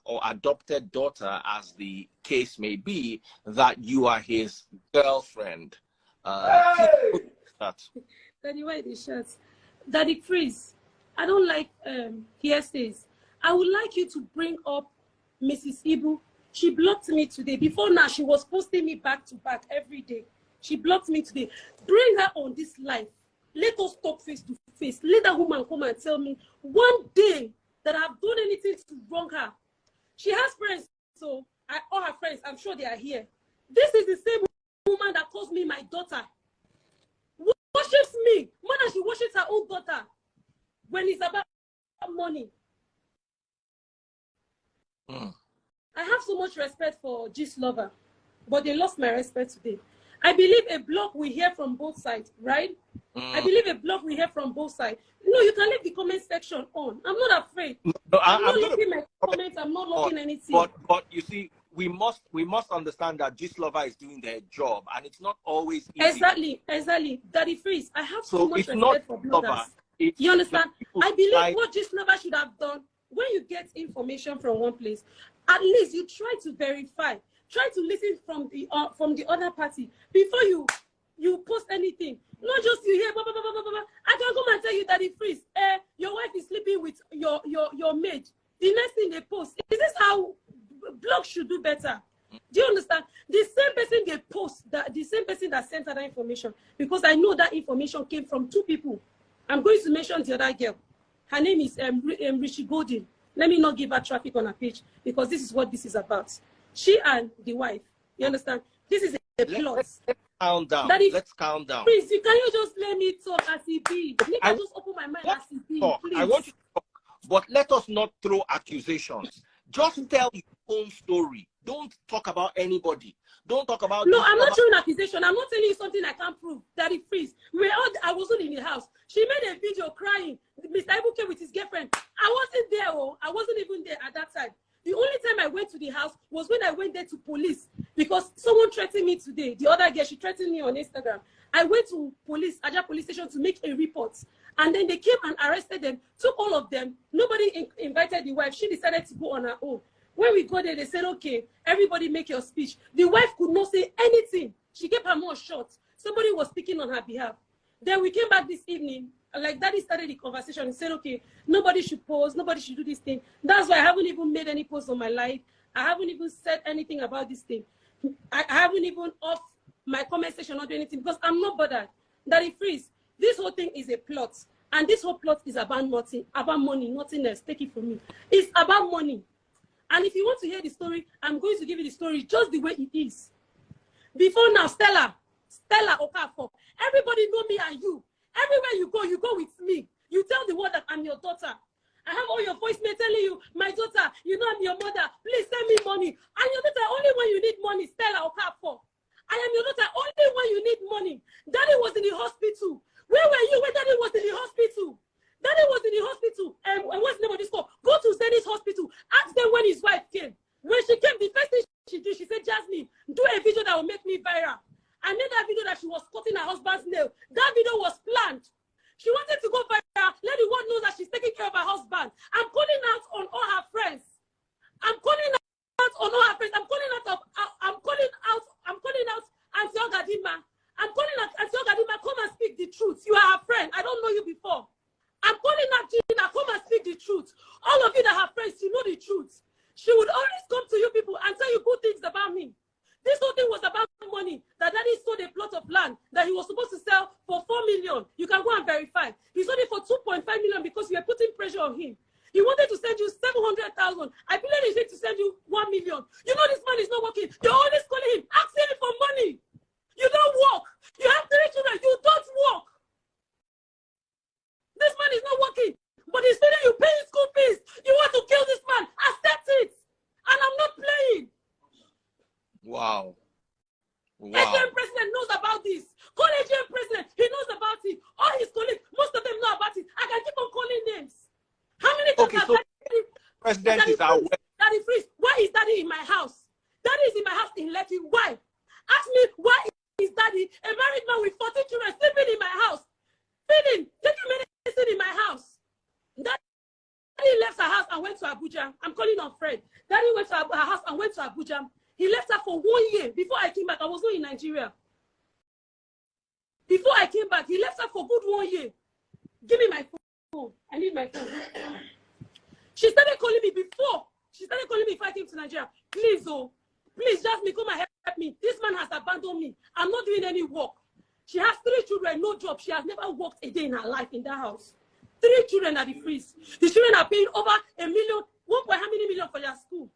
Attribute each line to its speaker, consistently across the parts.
Speaker 1: or adopted daughter, as the case may be, that you are his girlfriend.
Speaker 2: Daddy, why the shirts? Daddy Freeze, I don't like hearsays. I would like you to bring up Mrs. Ibu. She blocked me today. Before now, she was posting me back to back every day. She blocked me today. Bring her on this live. Let us talk face to face. Let that woman come and tell me one day that I've done anything to wrong her. She has friends, so all her friends, I'm sure they are here. This is the same woman that calls me my daughter. Worships me more than she worships her own daughter when it's about money. I have so much respect for G's lover, but they lost my respect today. I believe a block we hear from both sides, right? I believe a block we hear from both sides. No, you can leave the comment section on. I'm not afraid. No, I'm not looking my comments. I'm not looking anything.
Speaker 1: But you see, we must understand that G's lover is doing their job, and it's not always easy.
Speaker 2: Exactly. Daddy Freeze, I have so much respect for bloggers. You understand? I believe what G's lover should have done, when you get information from one place, at least you try to verify. Try to listen from the other party before you post anything. Not just you hear, blah, blah, blah, blah, blah. I can come and tell you, Daddy Freeze, your wife is sleeping with your maid. The next thing they post. Is this how blogs should do better? Do you understand? The same person they post, the same person that sent her that information, because I know that information came from two people. I'm going to mention the other girl. Her name is Richie Golden. Let me not give her traffic on her page, because this is what this is about. She and the wife. You understand? This is a plot.
Speaker 1: Let's calm down. Let's calm down.
Speaker 2: Please, can you just let me talk as it be? I just open my mind as it be, please.
Speaker 1: I want you to talk, but let us not throw accusations. Just tell your own story. Don't talk about anybody. Don't talk about...
Speaker 2: No, I'm not throwing accusation. I'm not telling you something I can't prove. Daddy Freeze. I wasn't in the house. She made a video crying. Mr. Ibu came with his girlfriend. I wasn't there. I wasn't even there at that time. The only time I went to the house was when I went there to police, because someone threatened me today. The other girl, she threatened me on Instagram. I went to Aja police station to make a report. And then they came and arrested them, took all of them. Nobody invited the wife. She decided to go on her own. When we got there, they said, okay, everybody make your speech. The wife could not say anything. She kept her mouth shut. Somebody was speaking on her behalf. Then we came back this evening. Like Daddy started the conversation and said, okay, nobody should post, nobody should do this thing. That's why I haven't even made any posts on my life. I haven't even said anything about this thing. I haven't even off my comment section or do anything, because I'm not bothered. Daddy Freeze, this whole thing is a plot. And this whole plot is about nothing, about money, nothing else. Take it from me. It's about money. And if you want to hear the story, I'm going to give you the story just the way it is. Before now, Stella Okafor, everybody know me and you. Everywhere you go with me. You tell the world that I'm your daughter. I have all your voicemail telling you, my daughter, you know I'm your mother. Please send me money. I'm your daughter only when you need money, Stella Okafor. I am your daughter only when you need money. Daddy was in the hospital. Where were you when Daddy was in the hospital? Daddy was in the hospital. And what's the name of this call? Go to Zenith Hospital. Ask them when his wife came. When she came, the first thing she did, she said, Jasmine, do a video that will make me viral. I made that video that she was cutting her husband's nail. That video was planned. She wanted to go viral. Let the world know that she's taking care of her husband. I'm calling out on all her friends. I'm calling out on all her friends. I'm calling out Auntie Ogadima. I'm calling out Auntie Ogadima. Come and speak the truth. You are her friend. I don't know you before. I'm calling out Gina. Come and speak the truth. All of you that have friends, you know the truth. She would always come to you people and tell you good things about me. This whole thing was about money. That Daddy sold a plot of land that he was supposed to sell for 4 million. You can go and verify. He sold it for 2.5 million because you were putting pressure on him. He wanted to send you 700,000. I believe he said to send you 1 million. You know this man is not working. You're always calling him, asking him for money. You don't work. You have 3 children. You don't work. This man is not working. But he's telling you paying school fees. You want to kill this man. Accept it. And I'm not playing.
Speaker 1: Wow.
Speaker 2: AGM president knows about this. Call AGM president. He knows about it. All his colleagues, most of them know about it. I can keep on calling names. How many times
Speaker 1: so president is aware.
Speaker 2: Daddy Freeze, why is Daddy in my house? Daddy is in my house in Lekki. Why? Ask me, why is Daddy, a married man with 14 children, sleeping in my house? Feeding, taking medicine in my house. Daddy left her house and went to Abuja. I'm calling on Fred. Daddy went to her house and went to Abuja. He left her for 1 year. Before I came back, I was not in Nigeria. Before I came back, he left her for good 1 year. Give me my phone. I need my phone. She started calling me before. She started calling me before I came to Nigeria. Please, oh, please, Jasmine, come and help me. This man has abandoned me. I'm not doing any work. She has 3 children, no job. She has never worked a day in her life in that house. 3 children at the freeze. The children are paying over $1 million, how many million for their school?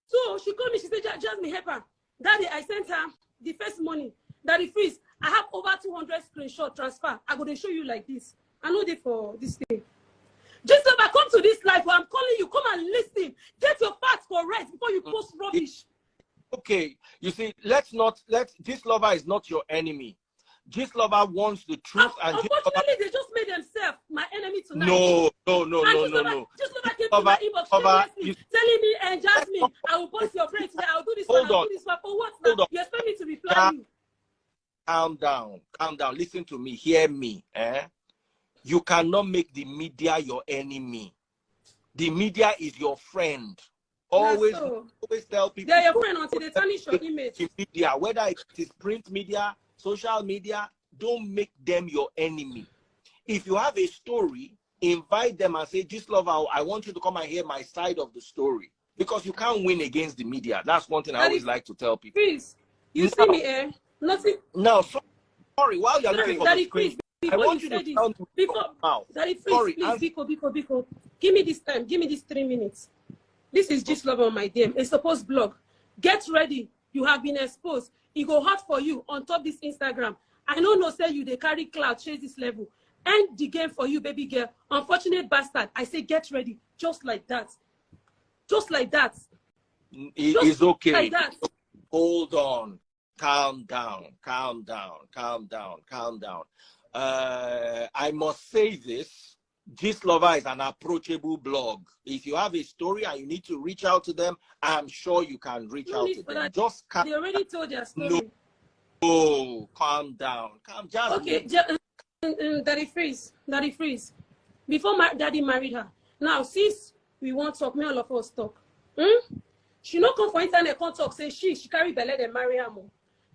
Speaker 2: So she called me, she said, Jasmine, help her. Daddy, I sent her the first money. Daddy, freeze. I have over 200 screenshot transfer. I'm going to show you like this. I know it for this thing. Just if I come to this life where I'm calling you, come and listen. Get your facts correct before you post rubbish.
Speaker 1: Okay, you see, this lover is not your enemy. This lover wants the truth, and
Speaker 2: unfortunately, they just made themselves my enemy tonight.
Speaker 1: No.
Speaker 2: Just lover came to my inbox telling me, and Jasmine, I will bust your brain today. I'll do this one. I'll do this one. For what? Now? You expect me to reply you?
Speaker 1: Calm down. Listen to me. Hear me. You cannot make the media your enemy. The media is your friend. Always tell people
Speaker 2: they're your friend until they tarnish your image.
Speaker 1: The media, whether it is print media, social media, don't make them your enemy. If you have a story, invite them and say, "Just love, I want you to come and hear my side of the story," because you can't win against the media. That's one thing I always like to tell people.
Speaker 2: Please, you see me, eh? Nothing.
Speaker 1: No, sorry. While you're looking for the screen, I want you to tell me
Speaker 2: Daddy, please, Biko. Give me this time. Give me these 3 minutes. This is just love on my DM. A supposed blog. Get ready. You have been exposed. It go hot for you on top this Instagram. I know no say you they carry cloud, chase this level. End the game for you, baby girl. Unfortunate bastard. I say get ready. Just like that. Just like that.
Speaker 1: It's okay.
Speaker 2: Like that.
Speaker 1: Hold on. Calm down. I must say this. Gist Lover is an approachable blog. If you have a story and you need to reach out to them, I'm sure you can reach out to them. Just
Speaker 2: they already told their story.
Speaker 1: No, calm down.
Speaker 2: Okay, Daddy Freeze. Before Daddy married her. Now, since we want to talk, may all of us talk. She no come for internet, can't talk, say she carry belle and marry her more.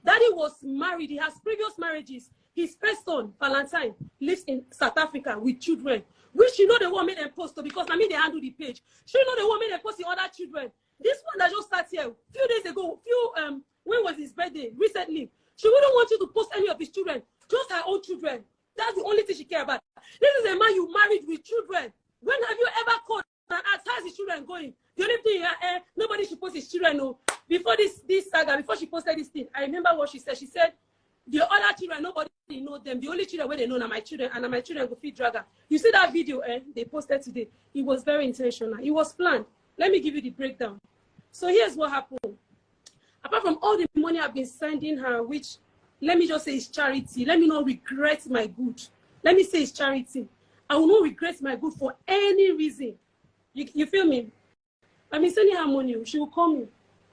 Speaker 2: Daddy was married. He has previous marriages. His first son, Valentine, lives in South Africa with children. Which you know the one made them post, because I mean they handle the page. She know the one made them post the other children. This one that just started here, few days ago, when was his birthday? Recently. She wouldn't want you to post any of his children, just her own children. That's the only thing she cares about. This is a man you married with children. When have you ever called and asked how's his children going? The only thing nobody should post his children. No. Before this saga, before she posted this thing, I remember what she said. She said, the other children, nobody know them. The only children where they know are my children, and my children go feed dragger. You see that video they posted today? It was very intentional. It was planned. Let me give you the breakdown. So here's what happened. Apart from all the money I've been sending her, which, let me just say is charity. Let me not regret my good. Let me say it's charity. I will not regret my good for any reason. You feel me? I've been sending her money. She will call me.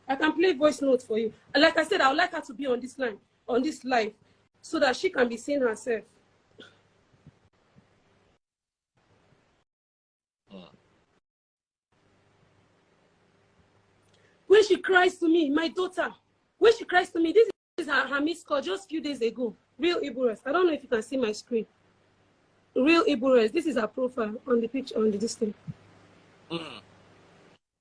Speaker 2: I can play voice notes for you. And like I said, I would like her to be on this line, on this live, so that she can be seeing herself. When she cries to me, my daughter, when she cries to me, this is her missed call just a few days ago. Real Iburas. I don't know if you can see my screen. Real Iburas. This is her profile on the picture, on this thing.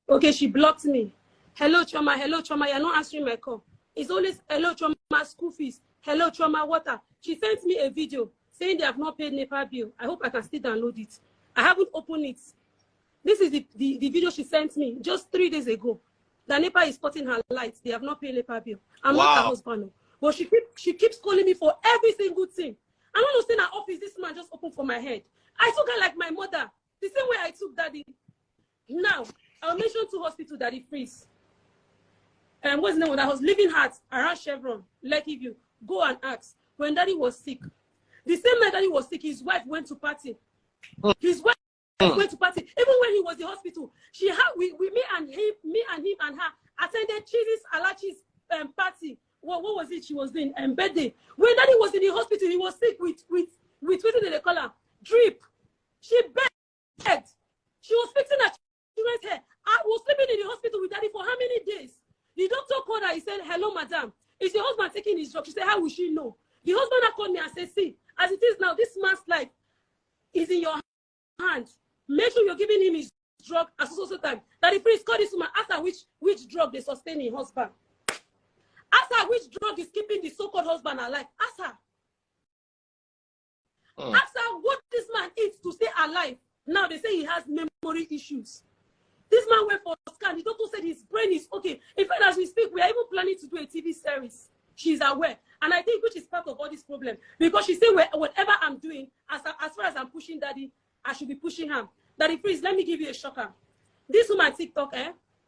Speaker 2: Okay, she blocked me. Hello, Trauma. Hello, Trauma. You're not answering my call. It's always, hello, Trauma, school fees. Hello, Trauma, water. She sent me a video saying they have not paid NEPA bill. I hope I can still download it. I haven't opened it. This is the video she sent me just 3 days ago. The NEPA is cutting her lights. They have not paid NEPA bill. I'm not her husband. But she keeps calling me for every single thing. I don't understand her office. This man just opened for my head. I took her like my mother. The same way I took Daddy. Now, I'll mention 2 hospitals, Daddy Freeze. And what's the name of that house? Living Heart around Chevron, Lucky View. Go and ask. When Daddy was sick, the same night Daddy was sick, his wife went to party. His wife went to party. Even when he was in the hospital, she had me and him and her attended Cheese's Alachi's party. What was it she was doing? Birthday. When Daddy was in the hospital, he was sick with what did they call her? Drip. She begged. was sleeping in the hospital with daddy for how many days? The doctor called her. He said, hello, madam. Is your husband taking his drug? She said, how will she know? The husband called me and said, see, as it is now, this man's life is in your hands. Make sure you're giving him his drug at so time. That the priest called this woman, ask her which drug they sustain in husband. Ask her which drug is keeping the so-called husband alive. Ask her. Ask her what this man eats to stay alive. Now they say he has memory issues. This man went for a scan. The doctor said his brain is okay. In fact, as we speak, we are even planning to do a TV series. She's aware. And I think which is part of all this problem. Because she said, whatever I'm doing, as far as I'm pushing daddy, I should be pushing him. Daddy, please, let me give you a shocker. This woman TikTok,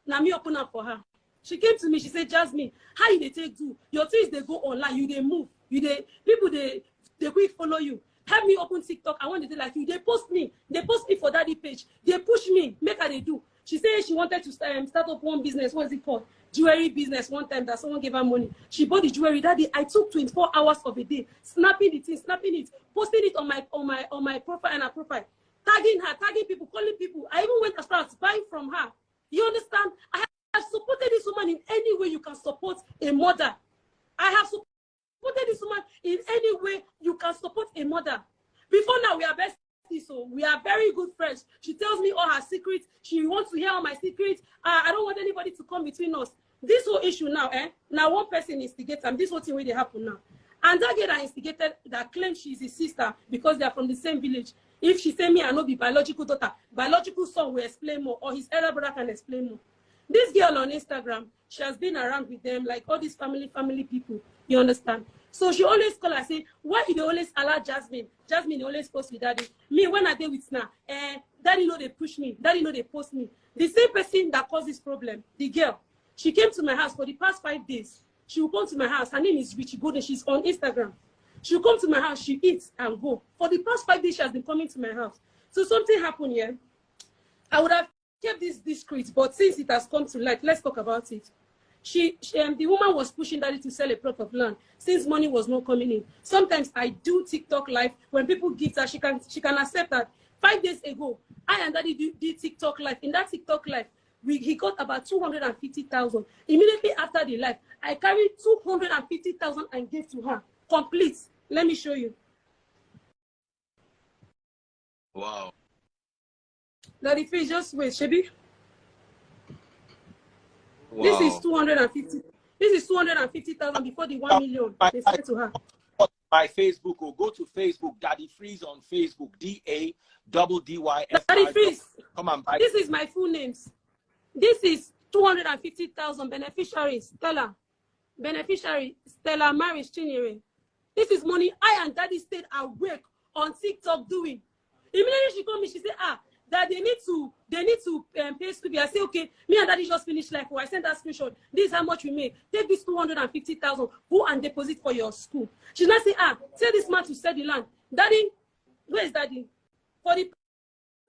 Speaker 2: now me open up for her. She came to me, she said, Jasmine, how you they take do? Your things, they go online, you they move. People, they quick follow you. Help me open TikTok. I want to do like you. They post me for daddy page. They push me, make her they do. She said she wanted to start up one business. What is it called? Jewelry business. One time that someone gave her money. She bought the jewelry. Daddy, I took 24 hours of a day, snapping the thing, snapping it, posting it on my profile and her profile, tagging her, tagging people, calling people. I even went as far as buying from her. You understand? I have supported this woman in any way you can support a mother. I have supported this woman in any way you can support a mother. Before now, we are besties, so we are very good friends. She tells me all her secrets. She wants to hear all my secrets. I don't want anybody to come between us. This whole issue now, now one person instigates, and this whole thing where they happen now. And that girl that instigated, that claims she's his sister because they are from the same village. If she say me, I know the biological daughter, biological son will explain more, or his elder brother can explain more. This girl on Instagram, she has been around with them, like all these family people. You understand? So she always call her, say, why you always allow Jasmine? Jasmine always post with daddy. Me, when I deal with Sna, daddy know they push me. Daddy know they post me. The same person that caused this problem, the girl, she came to my house for the past 5 days. She will come to my house. Her name is Richie Golden. She's on Instagram. She'll come to my house. She eats and go. For the past 5 days, she has been coming to my house. So something happened here. I would have kept this discreet, but since it has come to light, let's talk about it. The woman was pushing daddy to sell a plot of land since money was not coming in. Sometimes I do TikTok live. When people give her, she can accept that. 5 days ago, I and daddy did TikTok live. In that TikTok live, he got about 250,000. Immediately after the live, I carried 250,000 and gave to her. Complete. Let me show you.
Speaker 1: Wow.
Speaker 2: Daddy, please just wait, Shebi.
Speaker 1: Wow.
Speaker 2: This is 250. This is 250,000 before the 1 million they sent to her.
Speaker 1: My Facebook, or go to Facebook, Daddy Freeze on Facebook, DADDYF.
Speaker 2: Daddy Freeze.
Speaker 1: Come on, buy.
Speaker 2: This is my full names. This is 250,000 beneficiaries. Beneficiary Stella Maris Chinyere. This is money I and daddy stayed awake on TikTok doing. Immediately she called me, she said, that they need to pay school. I say, okay, me and daddy just finished life. I sent that screenshot. This is how much we made. Take this 250,000, go and deposit for your school. She now say, tell this man to sell the land. Daddy, where is daddy? For the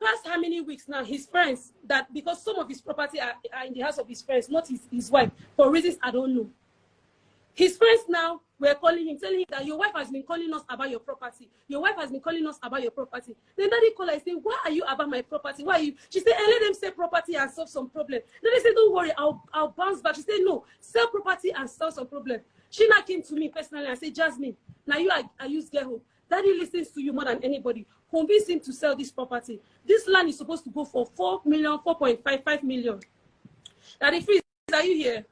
Speaker 2: past how many weeks now, his friends, that because some of his property are in the house of his friends, not his wife, for reasons I don't know. His friends now were calling him, telling him that your wife has been calling us about your property. Your wife has been calling us about your property. Then daddy called her and said, why are you about my property? Why are you? She said, let them sell property and solve some problem. Then they said, don't worry, I'll bounce back. She said, no, sell property and solve some problem. She now came to me personally and said, Jasmine, now you are use Geho. Daddy listens to you more than anybody. Convince him to sell this property. This land is supposed to go for 4.55 million. Daddy Freeze, are you here?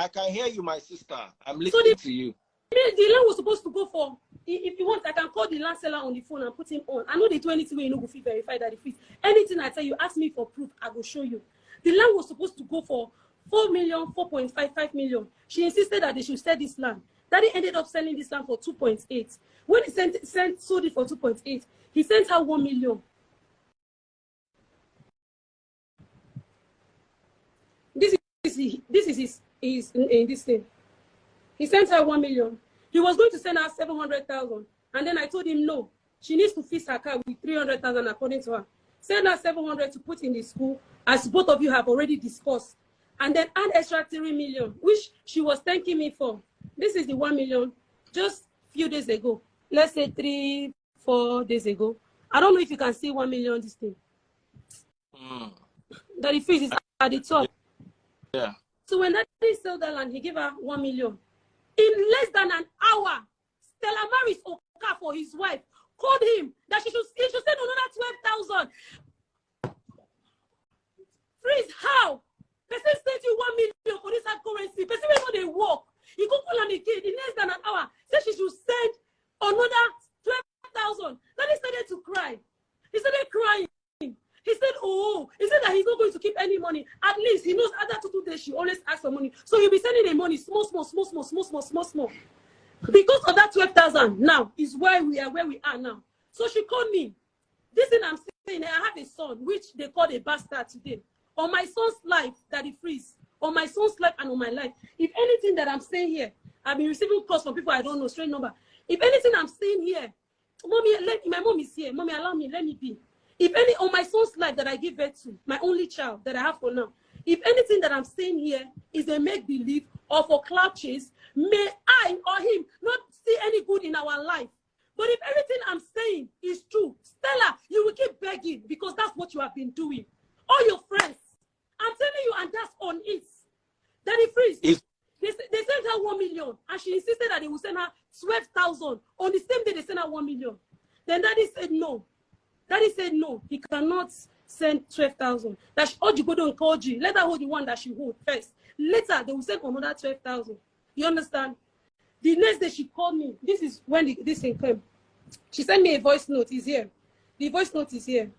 Speaker 1: I can hear you, my sister. I'm listening to you.
Speaker 2: The land was supposed to go for, if you want, I can call the land seller on the phone and put him on. I know they do anything where you know go verify that it. Anything I tell you, ask me for proof, I will show you. The land was supposed to go for 4.55 million. She insisted that they should sell this land. Daddy ended up selling this land for 2.8. When he sold it for 2.8, he sent her 1 million. This is in this thing. He sent her 1 million. He was going to send her 700,000. And then I told him, no, she needs to fix her car with 300,000 according to her. Send her 700 to put in the school, as both of you have already discussed. And then add extra 3 million, which she was thanking me for. This is the 1 million just a few days ago. Let's say 3-4 days ago. I don't know if you can see 1 million this thing. Daddy Freeze is at the top.
Speaker 1: Yeah.
Speaker 2: So when Daddy sold that land, he gave her 1 million. In less than an hour, Stella Maris Oka for his wife called him that he should send another 12,000. Freeze, how? Person sent you 1 million for this hard currency. Person will know they work. He could call him again in less than an hour. Said she should send another 12,000. Then he started to cry. He started crying. He said, oh, he said that he's not going to keep any money. At least he knows other 2 days she always asks for money. So he'll be sending the money small. Because of that 12,000 now is why we are where we are now. So she called me. This thing I'm saying, I have a son, which they call a bastard today. On my son's life, Daddy Freeze. On my son's life and on my life. If anything that I'm saying here, I've been receiving calls from people I don't know, straight number. If anything I'm saying here, mommy, my mom is here. Mommy, allow me, let me be. If any on my son's life that I give birth to, my only child that I have for now, if anything that I'm saying here is a make-believe or for clout chase, may I or him not see any good in our life. But if everything I'm saying is true, Stella, you will keep begging because that's what you have been doing. All your friends, I'm telling you, and that's on it. Daddy Freeze, they sent her 1 million, and she insisted that they would send her 12,000. On the same day, they sent her 1 million. Then Daddy said no. Daddy said no, he cannot send 12,000. That she ought to go and call you. Let her hold the one that she hold first. Later, they will send another 12,000. You understand? The next day she called me. This is when this thing came. She sent me a voice note. It's here. The voice note is here.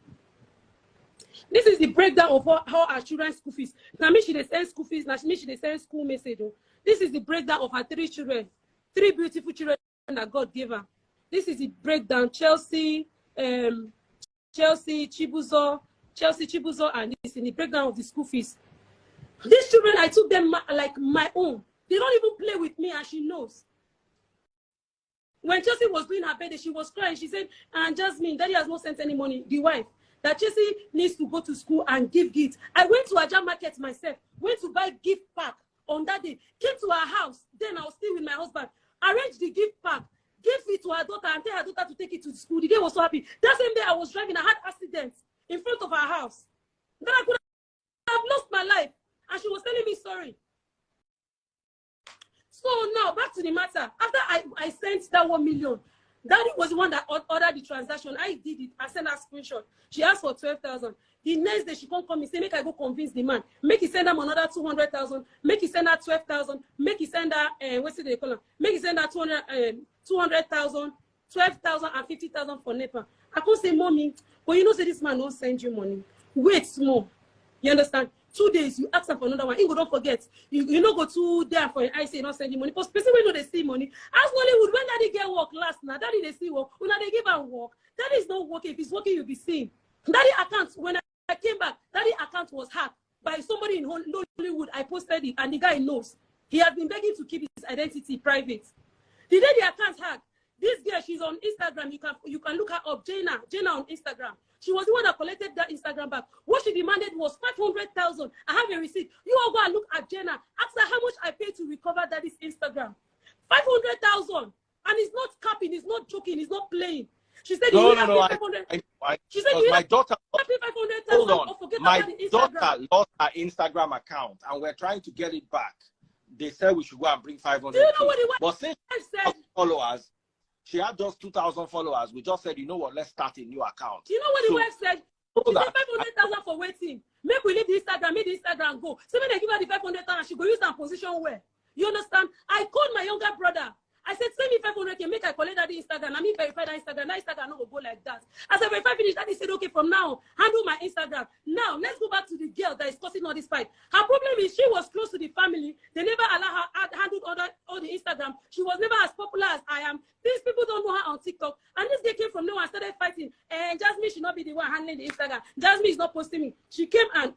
Speaker 2: This is the breakdown of how our children's school fees. Now, me she they send school fees. Now, me she they send school message. This is the breakdown of her 3 children. 3 beautiful children that God gave her. This is the breakdown. Chelsea, Chibuzo, and this in the breakdown of the school fees. These children, I took them like my own. They don't even play with me, and she knows. When Chelsea was doing her birthday, she was crying. She said, and Jasmine, Daddy has not sent any money, the wife, that Chelsea needs to go to school and give gifts. I went to Ajah Market myself, went to buy gift pack on that day, came to her house, then I was still with my husband, arranged the gift pack, gave it to her daughter and tell her daughter to take it to school. The day was so happy. That same day I was driving, I had accidents in front of her house. Then I could have lost my life. And she was telling me sorry. So now back to the matter. After I sent that 1 million, Daddy was the one that ordered the transaction. I did it. I sent her a screenshot. She asked for 12,000. The next day she can't come and say, make I go convince the man. Make he send them another 200,000. Make he send her 12,000. Make he send her what's it they call her? Make he send her 200,000, 12,000 and 50,000 for NEPA. I can't say, mommy, but you know, say this man won't send you money. Wait small. You understand? 2 days, you ask her for another one. You don't forget. You know go to there for an I say not send you money. Because specifically when they see money. Ask Hollywood when Daddy get work last now. Daddy they see work. When they give her work, Daddy is not working. If he's working, you'll be seeing. Daddy account, when I came back, Daddy account was hacked by somebody in Hollywood. I posted it and the guy knows. He has been begging to keep his identity private. The day the account hacked, this girl, she's on Instagram. You can look her up, Jenna on Instagram. She was the one that collected that Instagram back. What she demanded was 500,000. I have a receipt. You all go and look at Jenna. Ask her how much I paid to recover Daddy's Instagram. 500,000. And it's not capping, it's not joking, it's not playing. She said,
Speaker 1: no.
Speaker 2: She said,
Speaker 1: my daughter, hold on. My daughter lost her Instagram account and we're trying to get it back. They said we should go and bring 500. Do
Speaker 2: you know what the
Speaker 1: but since
Speaker 2: said?
Speaker 1: Followers, she had just 2,000 followers. We just said, you know what, let's start a new account.
Speaker 2: You know what the wife said? She said 500,000 for waiting. Make we leave the Instagram, make the Instagram go. So when they give her the 500,000, she go use that position where? You understand? I called my younger brother. I said, send me 500K, make I collect that Instagram. I mean, verify that Instagram. That Instagram not go like that. As I verify finish, Daddy said, okay, from now, handle my Instagram. Now, let's go back to the girl that is causing all this fight. Her problem is she was close to the family. They never allow her handle all the Instagram. She was never as popular as I am. These people don't know her on TikTok. And this girl came from nowhere and started fighting. And Jasmine should not be the one handling the Instagram. Jasmine is not posting me. She came and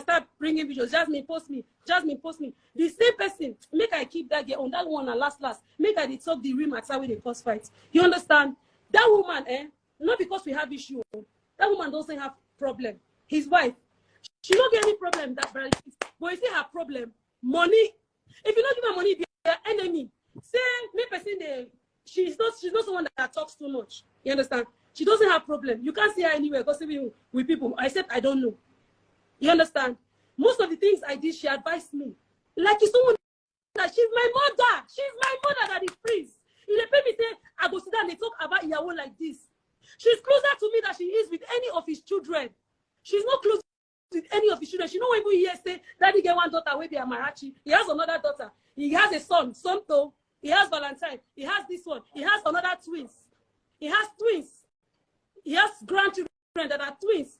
Speaker 2: started bringing videos. Jasmine, post me. Jasmine, post me. The same person, make I keep that girl on that one and last. Make I talk the real matter with the cause fight. You understand? That woman, not because we have issue. That woman doesn't have problem. His wife, she don't get any problem that brother. But you see her problem, money. If you don't give her money, be her enemy. Say, me person, she's not someone that talks too much. You understand? She doesn't have problem. You can't see her anywhere gossiping with people, except I don't know. You understand? Most of the things I did, she advised me. Like it's someone that she's my mother. She's my mother that is freeze. If they pay me say, I go sit down, they talk about Iyawo like this. She's closer to me than she is with any of his children. She's not close with any of his children. She don't even hear say, Daddy get one daughter, maybe a Marachi. He has another daughter. He has a son, Sonto. He has Valentine. He has this one. He has another twins. He has twins. He has grandchildren that are twins.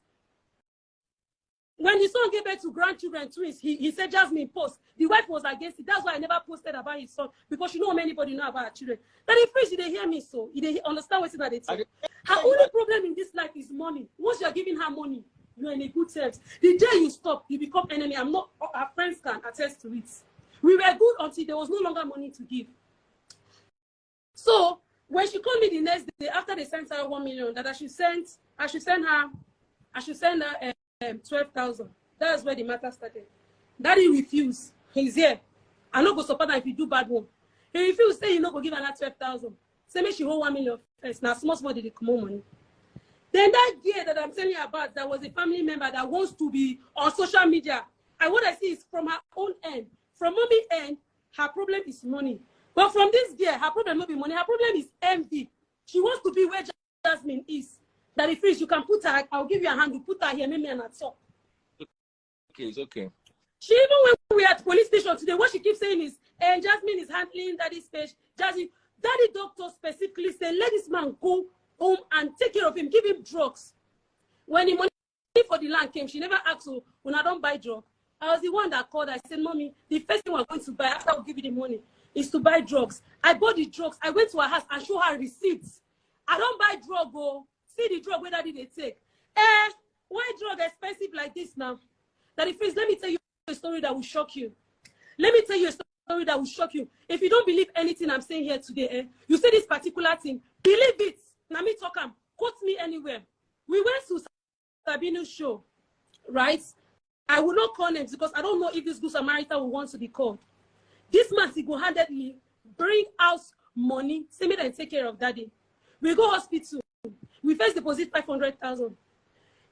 Speaker 2: When his son gave birth to grandchildren, twins, he said, Jasmine, post. The wife was against it. That's why I never posted about his son, because she know how anybody know about her children. That if freeze, they hear me so. They understand what's in that they talk. Her only problem in this life is money. Once you're giving her money, you're in a good terms. The day you stop, you become enemy. I'm not, our friends can attest to it. We were good until there was no longer money to give. So when she called me the next day, after they sent her 1 million, that I should send her 12,000. That's where the matter started. Daddy refused. He's here. I no go support her if you do bad one. He refused, say he no go give her that 12,000. Say me she hold 1 million first. Now small did they come on money. Then that year that I'm telling you about, that was a family member that wants to be on social media. And what I see is from her own end. From mommy end, her problem is money. But from this girl, her problem not be money. Her problem is envy. She wants to be where Jasmine is. That if you can put her, I'll give you a hand. You put her here, maybe and talk.
Speaker 1: Okay, it's okay.
Speaker 2: She even when we were at police station today, what she keeps saying is, Jasmine is handling Daddy's page. Jasmine, Daddy doctor specifically said, let this man go home and take care of him, give him drugs. When the money for the land came, she never asked, so when I don't buy drugs. I was the one that called. I said, Mommy, the first thing we're going to buy after I'll give you the money is to buy drugs. I bought the drugs. I went to her house and show her receipts. I don't buy drug, oh. See the drug where Daddy they take. Why drug expensive like this now? Daddy, please, let me tell you a story that will shock you. Let me tell you a story that will shock you. If you don't believe anything I'm saying here today, you say this particular thing, believe it. Now me talk am, quote me anywhere. We went to Sabinu's show, right? I will not call names because I don't know if this good Samaritan will want to be called. This man single-handedly bring out money, say me and take care of Daddy. We go hospital. We first deposit 500,000.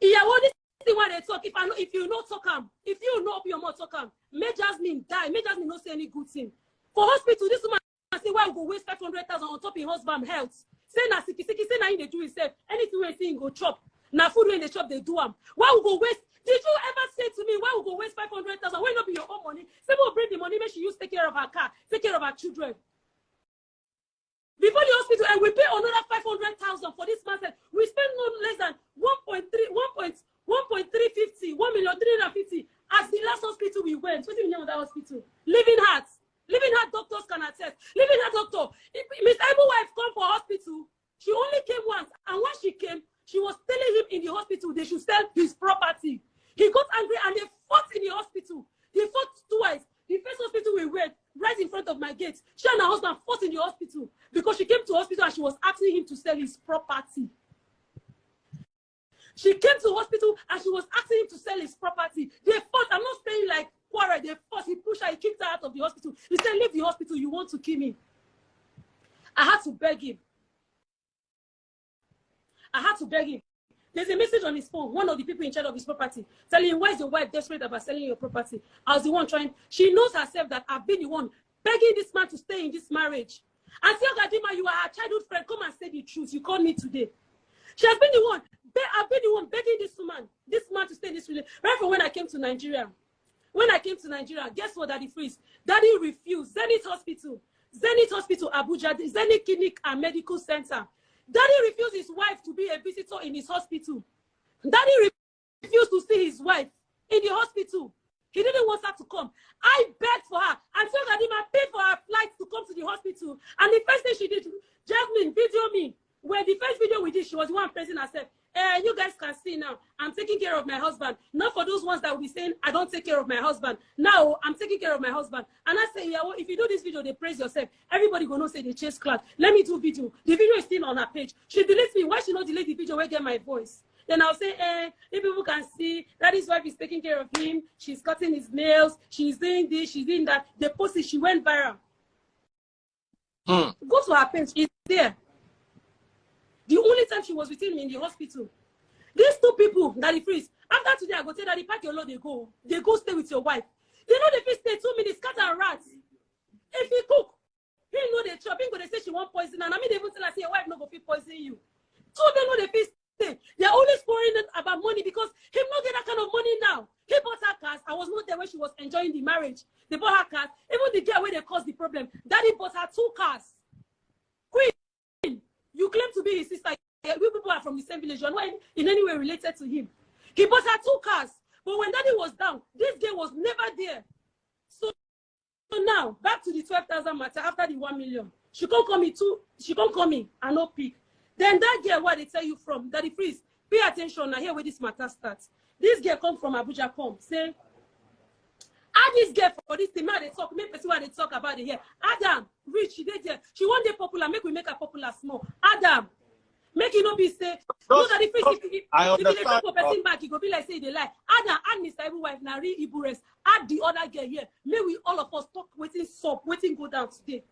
Speaker 2: Yeah, what this thing when they talk? If you not talk am, if you not open your mouth talk am, make Jasmine die. Make Jasmine not say any good thing. For hospital, this woman say why we go waste 500,000 on top of husband health. Say na siki, say na in they do himself. Anything we see go chop. Na food when they chop they do am. Why we go waste? Did you ever say to me why we go waste 500,000? Why not be your own money? Say we'll bring the money, make she use take care of her car, take care of her children. Before the hospital, and we pay another 500,000 for this man. We spend no less than 1,350,000 as the last hospital we went. What do you mean with that hospital? Living Heart doctors can attest. Living Heart doctor. Miss Able wife come for hospital. She only came once, and when she came, she was telling him in the hospital they should sell his property. He got angry and they fought in the hospital. They fought twice. The first hospital we went, right in front of my gate, she and her husband fought in the hospital because she came to hospital and she was asking him to sell his property. She came to hospital and she was asking him to sell his property. They fought. I'm not saying like quarrel. They fought. He pushed her. He kicked her out of the hospital. He said, leave the hospital. You want to kill me. I had to beg him. There's a message on his phone, one of the people in charge of his property, telling him, why is your wife desperate about selling your property? I was the one trying. She knows herself that I've been the one begging this man to stay in this marriage. And say, Gadima, you are her childhood friend. Come and say the truth. You called me today. She has been the one. I've been the one begging this man to stay in this relationship. Right from when I came to Nigeria. Guess what, Daddy Freeze? Daddy refused. Zenith Hospital, Abuja, Zenith Clinic and Medical Center. Daddy refused his wife to be a visitor in his hospital. Daddy refused to see his wife in the hospital. He didn't want her to come. I begged for her and told Gadima paid for her flight to come to the hospital. And the first thing she did, Jasmine, video me. When the first video we did, she was the one praising herself. You guys can see now, I'm taking care of my husband. Not for those ones that will be saying, I don't take care of my husband. Now, I'm taking care of my husband. And I say, yeah, well, if you do this video, they praise yourself. Everybody gonna say they chase clout. Let me do video. The video is still on her page. She deletes me. Why she not delete the video where get my voice? Then I'll say, if people can see, that his wife is taking care of him. She's cutting his nails. She's doing this. She's doing that. The post she went viral. Go to her page. It's there. The only time she was with him in the hospital. These two people, Daddy Freeze, After today, I go tell Daddy, pack your load, they go. They go stay with your wife. You know, they fit stay 2 minutes, cat and rats. If he cook, he know they chop. He go they say she want poison, and I mean they even tell her say your wife no go fit poison you. So they know they fit stay. They're always worrying about money because he not get that kind of money now. He bought her cars. I was not there when she was enjoying the marriage. They bought her cars. Even the girl where they caused the problem, Daddy bought her 2 cars. Queen, you claim to be his sister. We people are from the same village. You're not in any way related to him. He bought her 2 cars. But when Daddy was down, this girl was never there. So now, back to the 12,000 matter after the 1 million. She can't call me too. She can't call me and not pick. Then that girl, where they tell you from, Daddy Freeze, pay attention now, here where this matter starts. This girl come from Abuja, come, say, add this girl for this thing, they talk, make person why they talk about it here. Adam, rich, she did there. She one day popular, make we make her popular small. Adam, make it not be say, no, Daddy Freeze, if they talk for person back, he go be like say they lie. Adam, add Mr. Ibu wife, now read Ibu rest. Add the other girl here. May we all of us talk, waiting sub, waiting go down today.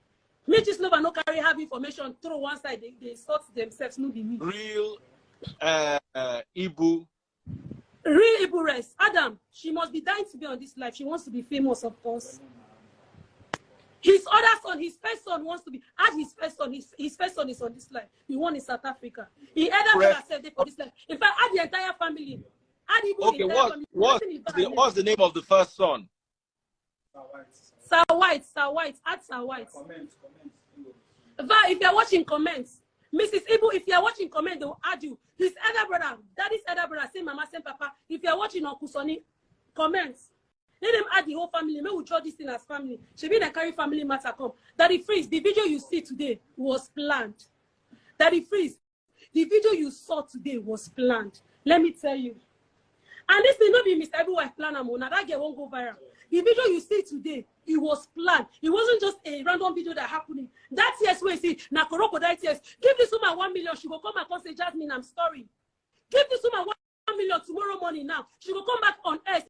Speaker 2: May just love and no carry have information, throw one side, they sort themselves, no be me.
Speaker 1: Real Ibu.
Speaker 2: Real Ibu rest. Adam, she must be dying to be on this life. She wants to be famous, of course. His other son, his first son wants to be, add his first son, his first son is on this life. The one in South Africa. He either herself for this life. In fact, add the entire family. Add Ibu
Speaker 1: okay, what's the name of the first son?
Speaker 2: Sir White, add Sir White. Comments. If you're watching comments, Mrs. Ibu, if you're watching comment, they will add you. His elder brother, Daddy's elder brother, same mama, same papa. If you're watching Uncle Sonny, comments. Let them add the whole family. Maybe we'll draw this thing as family. Should be the carry family matter come. Daddy Freeze, the video you see today was planned. Daddy Freeze, the video you saw today was planned. Let me tell you. And this will not be Mr. Ibu wife plan Amona. That girl won't go viral. The video you see today, it was planned. It wasn't just a random video that happened. That tears where you see, na crocodile tears. Give this woman 1 million. She will come back and say, Jasmine, I'm sorry. Give this woman 1 million tomorrow morning now. She will come back on earth.